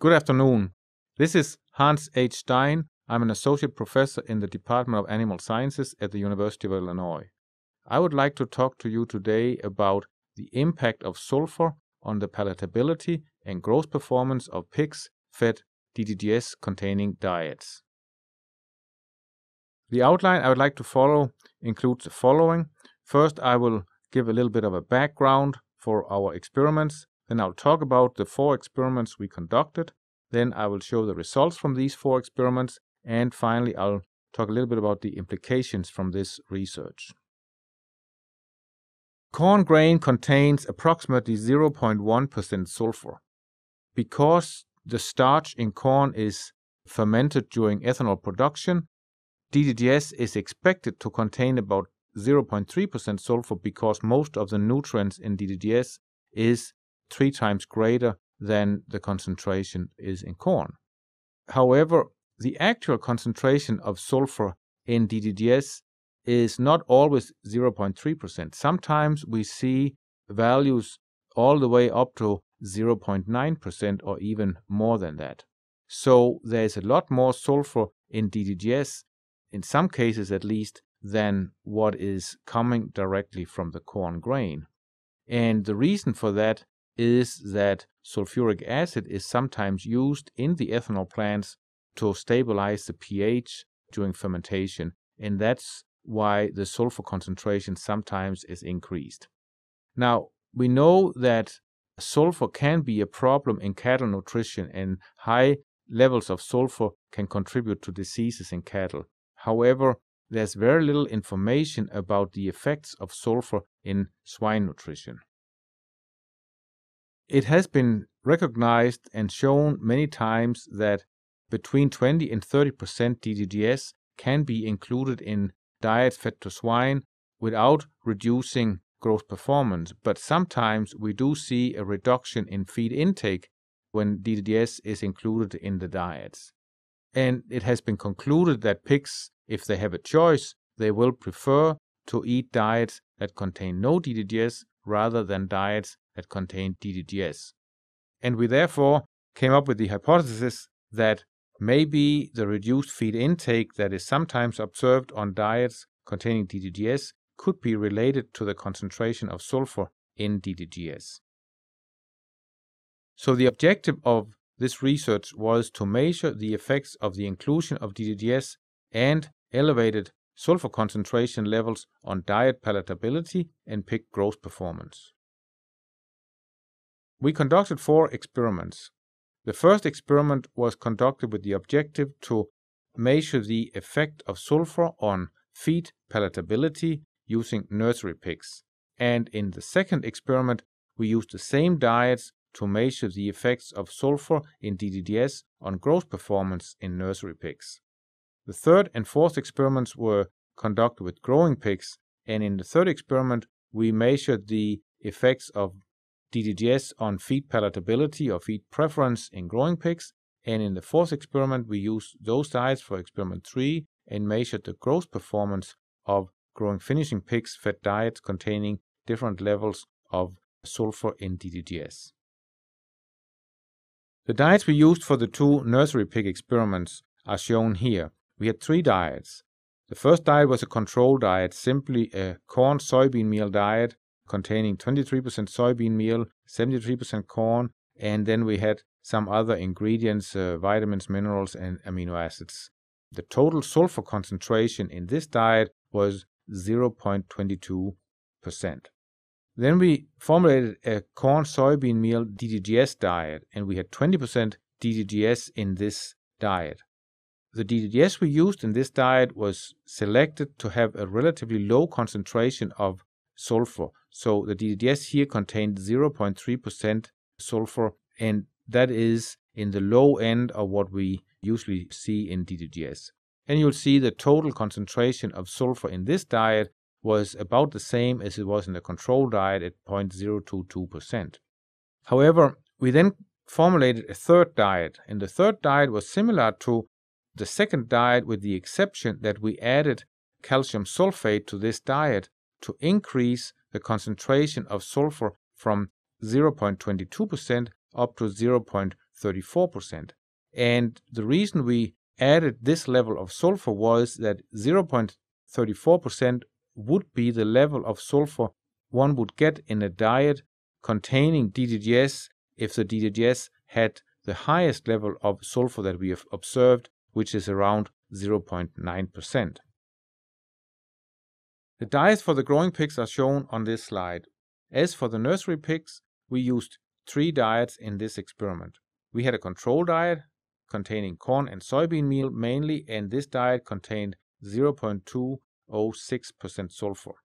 Good afternoon. This is Hans H. Stein. I'm an associate professor in the Department of Animal Sciences at the University of Illinois. I would like to talk to you today about the impact of sulfur on the palatability and growth performance of pigs fed DDGS containing diets. The outline I would like to follow includes the following. First, I will give a little bit of a background for our experiments. Then I'll talk about the 4 experiments we conducted. Then I will show the results from these 4 experiments. And finally, I'll talk a little bit about the implications from this research. Corn grain contains approximately 0.1% sulfur. Because the starch in corn is fermented during ethanol production, DDGS is expected to contain about 0.3% sulfur because most of the nutrients in DDGS is 3 times greater than the concentration is in corn. However, the actual concentration of sulfur in DDGS is not always 0.3%. Sometimes we see values all the way up to 0.9% or even more than that. So there's a lot more sulfur in DDGS, in some cases at least, than what is coming directly from the corn grain. And the reason for that is that sulfuric acid is sometimes used in the ethanol plants to stabilize the pH during fermentation, and that's why the sulfur concentration sometimes is increased. Now, we know that sulfur can be a problem in cattle nutrition, and high levels of sulfur can contribute to diseases in cattle. However, there's very little information about the effects of sulfur in swine nutrition. It has been recognized and shown many times that between 20 and 30% DDGS can be included in diets fed to swine without reducing growth performance, but sometimes we do see a reduction in feed intake when DDGS is included in the diets. And it has been concluded that pigs, if they have a choice, they will prefer to eat diets that contain no DDGS rather than diets that contain DDGS. And we therefore came up with the hypothesis that maybe the reduced feed intake that is sometimes observed on diets containing DDGS could be related to the concentration of sulfur in DDGS. So the objective of this research was to measure the effects of the inclusion of DDGS and elevated sulfur concentration levels on diet palatability and pig growth performance. We conducted 4 experiments. The first experiment was conducted with the objective to measure the effect of sulfur on feed palatability using nursery pigs. And in the second experiment, we used the same diets to measure the effects of sulfur in DDGS on growth performance in nursery pigs. The third and fourth experiments were conducted with growing pigs, and in the third experiment, we measured the effects of DDGS on feed palatability or feed preference in growing pigs, and in the fourth experiment, we used those diets for experiment 3 and measured the growth performance of growing finishing pigs fed diets containing different levels of sulfur in DDGS. The diets we used for the 2 nursery pig experiments are shown here. We had 3 diets. The first diet was a control diet, simply a corn-soybean meal diet containing 23% soybean meal, 73% corn, and then we had some other ingredients, vitamins, minerals, and amino acids. The total sulfur concentration in this diet was 0.22%. Then we formulated a corn-soybean meal DDGS diet, and we had 20% DDGS in this diet. The DDGS we used in this diet was selected to have a relatively low concentration of sulfur. So the DDGS here contained 0.3% sulfur, and that is in the low end of what we usually see in DDGS. And you'll see the total concentration of sulfur in this diet was about the same as it was in the control diet at 0.022%. However, we then formulated a third diet, and the third diet was similar to the second diet with the exception that we added calcium sulfate to this diet to increase the concentration of sulfur from 0.22% up to 0.34%. And the reason we added this level of sulfur was that 0.34% would be the level of sulfur one would get in a diet containing DDGS if the DDGS had the highest level of sulfur that we have observed, which is around 0.9%. The diets for the growing pigs are shown on this slide. As for the nursery pigs, we used 3 diets in this experiment. We had a control diet containing corn and soybean meal mainly, and this diet contained 0.206% sulfur.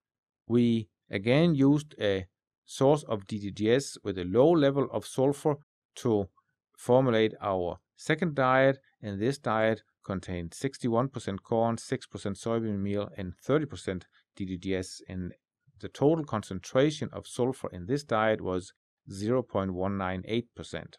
We again used a source of DDGS with a low level of sulfur to formulate our second diet, and this diet contained 61% corn, 6% soybean meal, and 30% DDGS, and the total concentration of sulfur in this diet was 0.198%.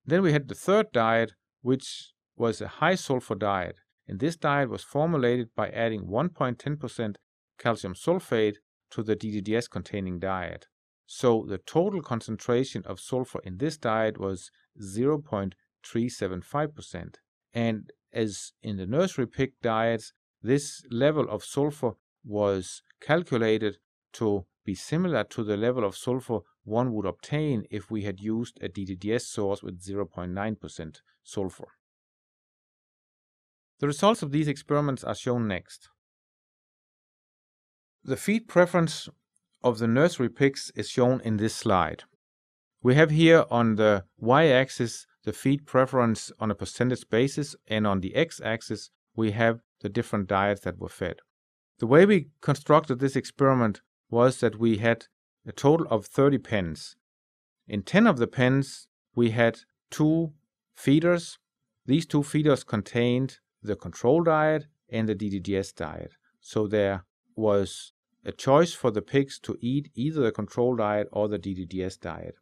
Then we had the third diet, which was a high sulfur diet, and this diet was formulated by adding 1.10% calcium sulfate to the DDGS containing diet. So the total concentration of sulfur in this diet was 0.375%. And as in the nursery pig diets, this level of sulfur was calculated to be similar to the level of sulfur one would obtain if we had used a DDGS source with 0.9% sulfur. The results of these experiments are shown next. The feed preference of the nursery pigs is shown in this slide. We have here on the y-axis the feed preference on a percentage basis, and on the x-axis we have the different diets that were fed. The way we constructed this experiment was that we had a total of 30 pens. In 10 of the pens we had 2 feeders. These 2 feeders contained the control diet and the DDGS diet. So there was a choice for the pigs to eat either the control diet or the DDGS diet.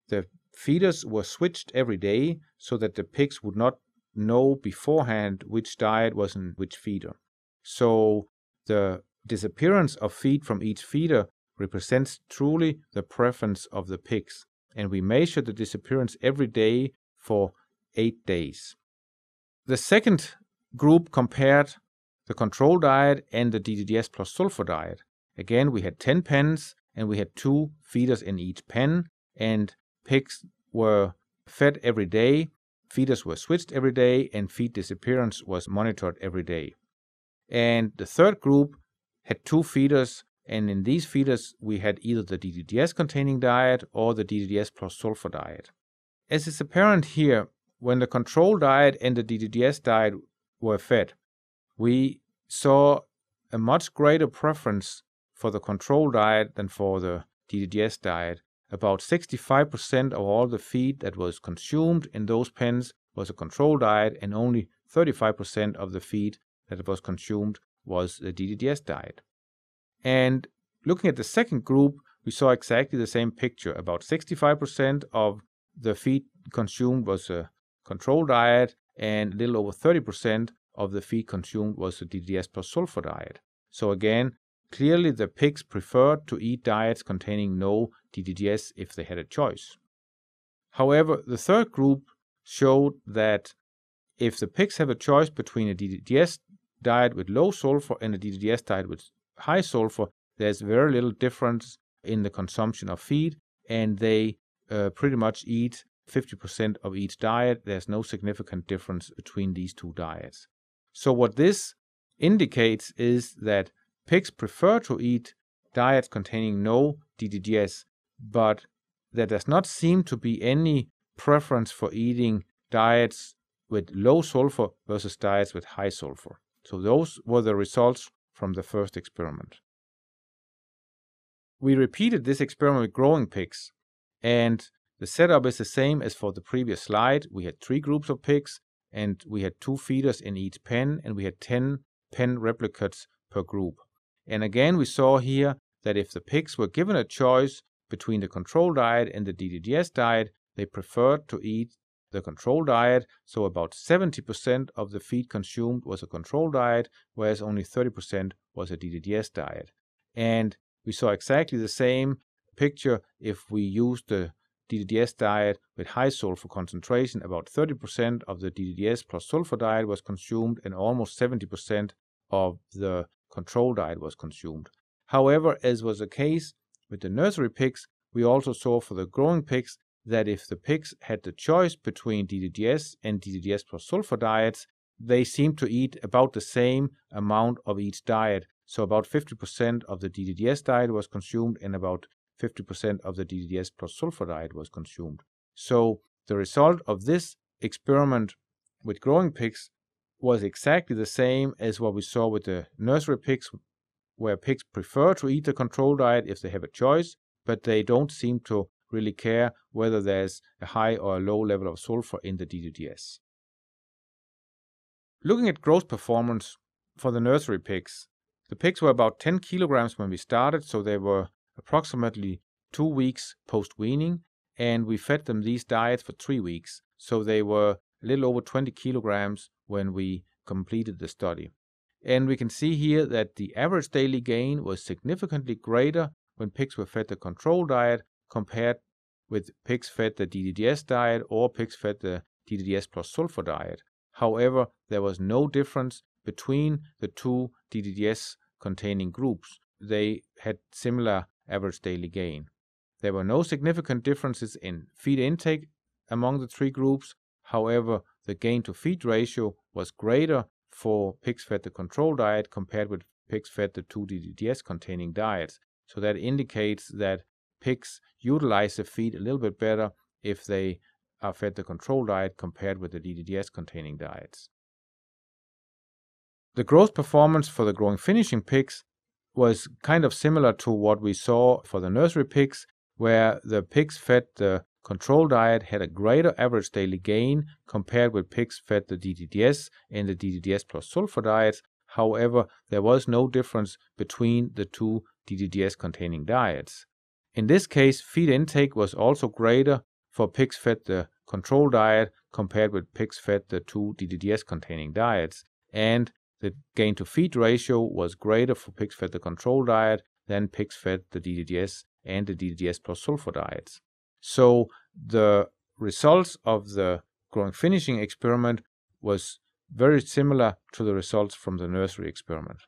The feeders were switched every day so that the pigs would not know beforehand which diet was in which feeder. So the disappearance of feed from each feeder represents truly the preference of the pigs, and we measured the disappearance every day for 8 days. The second group compared the control diet and the DDGS plus sulfur diet. Again, we had 10 pens and we had 2 feeders in each pen, and pigs were fed every day, feeders were switched every day, and feed disappearance was monitored every day. And the third group had 2 feeders, and in these feeders we had either the DDGS containing diet or the DDGS plus sulfur diet. As is apparent here, when the control diet and the DDGS diet were fed, we saw a much greater preference for the control diet than for the DDGS diet. About 65% of all the feed that was consumed in those pens was a control diet, and only 35% of the feed that was consumed was the DDGS diet. And looking at the second group, we saw exactly the same picture. About 65% of the feed consumed was a control diet, and a little over 30% of the feed consumed was the DDGS plus sulfur diet. So again, clearly the pigs preferred to eat diets containing no DDGS if they had a choice. However, the third group showed that if the pigs have a choice between a DDGS diet with low sulfur and a DDGS diet with high sulfur, there's very little difference in the consumption of feed, and they pretty much eat 50% of each diet. There's no significant difference between these 2 diets. So what this indicates is that pigs prefer to eat diets containing no DDGS, but there does not seem to be any preference for eating diets with low sulfur versus diets with high sulfur. So those were the results from the first experiment. We repeated this experiment with growing pigs, and the setup is the same as for the previous slide. We had 3 groups of pigs, and we had 2 feeders in each pen, and we had 10 pen replicates per group. And again, we saw here that if the pigs were given a choice between the control diet and the DDGS diet, they preferred to eat the control diet. So about 70% of the feed consumed was a control diet, whereas only 30% was a DDGS diet. And we saw exactly the same picture if we used the DDGS diet with high sulfur concentration, about 30% of the DDGS plus sulfur diet was consumed and almost 70% of the control diet was consumed. However, as was the case with the nursery pigs, we also saw for the growing pigs that if the pigs had the choice between DDGS and DDGS plus sulfur diets, they seemed to eat about the same amount of each diet. So about 50% of the DDGS diet was consumed and about 50% of the DDGS plus sulfur diet was consumed. So the result of this experiment with growing pigs was exactly the same as what we saw with the nursery pigs, where pigs prefer to eat the control diet if they have a choice, but they don't seem to really care whether there's a high or a low level of sulfur in the DDGS. Looking at growth performance for the nursery pigs, the pigs were about 10 kilograms when we started, so they were approximately 2 weeks post-weaning, and we fed them these diets for 3 weeks, so they were a little over 20 kilograms when we completed the study. And we can see here that the average daily gain was significantly greater when pigs were fed the control diet compared with pigs fed the DDGS diet or pigs fed the DDGS plus sulfur diet. However, there was no difference between the two DDGS containing groups. They had similar average daily gain. There were no significant differences in feed intake among the 3 groups. However, the gain to feed ratio was greater for pigs fed the control diet compared with pigs fed the 2 DDGS containing diets. So that indicates that pigs utilize the feed a little bit better if they are fed the control diet compared with the DDGS containing diets. The growth performance for the growing finishing pigs was kind of similar to what we saw for the nursery pigs, where the pigs fed the control diet had a greater average daily gain compared with pigs fed the DDGS and the DDGS plus sulfur diets. However, there was no difference between the 2 DDGS containing diets. In this case, feed intake was also greater for pigs fed the control diet compared with pigs fed the 2 DDGS containing diets, and the gain to feed ratio was greater for pigs fed the control diet than pigs fed the DDGS and the DDGS plus sulfur diets. So the results of the growing finishing experiment was very similar to the results from the nursery experiment.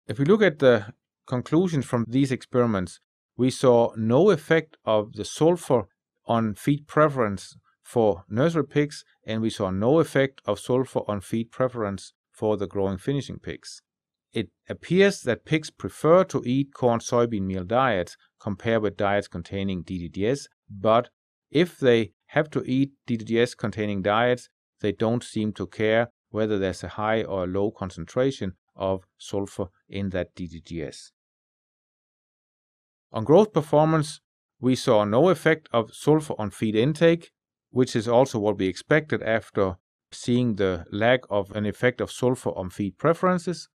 If we look at the conclusions from these experiments, we saw no effect of the sulfur on feed preference for nursery pigs, and we saw no effect of sulfur on feed preference for the growing finishing pigs. It appears that pigs prefer to eat corn soybean meal diets compared with diets containing DDGS, but if they have to eat DDGS containing diets, they don't seem to care whether there's a high or a low concentration of sulfur in that DDGS. On growth performance, we saw no effect of sulfur on feed intake, which is also what we expected after seeing the lack of an effect of sulfur on feed preferences.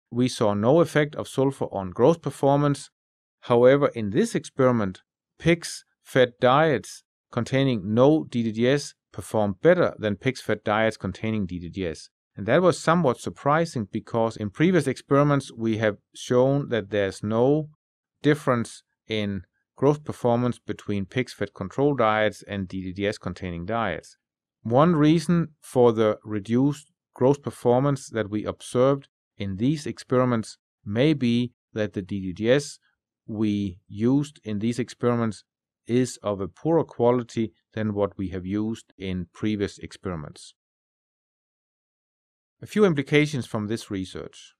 We saw no effect of sulfur on growth performance. However, in this experiment, pigs fed diets containing no DDGS performed better than pigs fed diets containing DDGS. And that was somewhat surprising because in previous experiments we have shown that there's no difference in growth performance between pigs fed control diets and DDGS containing diets. One reason for the reduced growth performance that we observed in these experiments may be that the DDGS we used in these experiments is of a poorer quality than what we have used in previous experiments. A few implications from this research.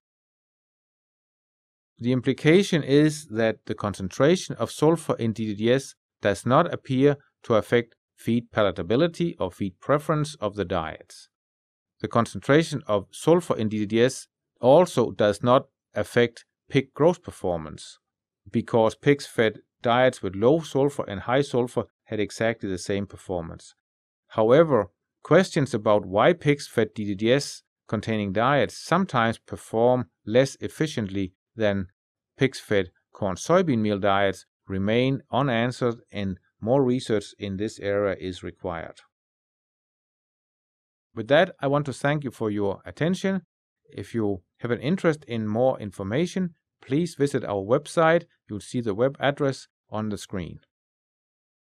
The implication is that the concentration of sulfur in DDGS does not appear to affect feed palatability or feed preference of the diets. The concentration of sulfur in DDGS also does not affect pig growth performance, because pigs fed diets with low sulfur and high sulfur had exactly the same performance. However, questions about why pigs fed DDGS containing diets sometimes perform less efficiently than pigs fed corn soybean meal diets remain unanswered, and more research in this area is required. With that, I want to thank you for your attention. If you have an interest in more information, please visit our website. You'll see the web address on the screen.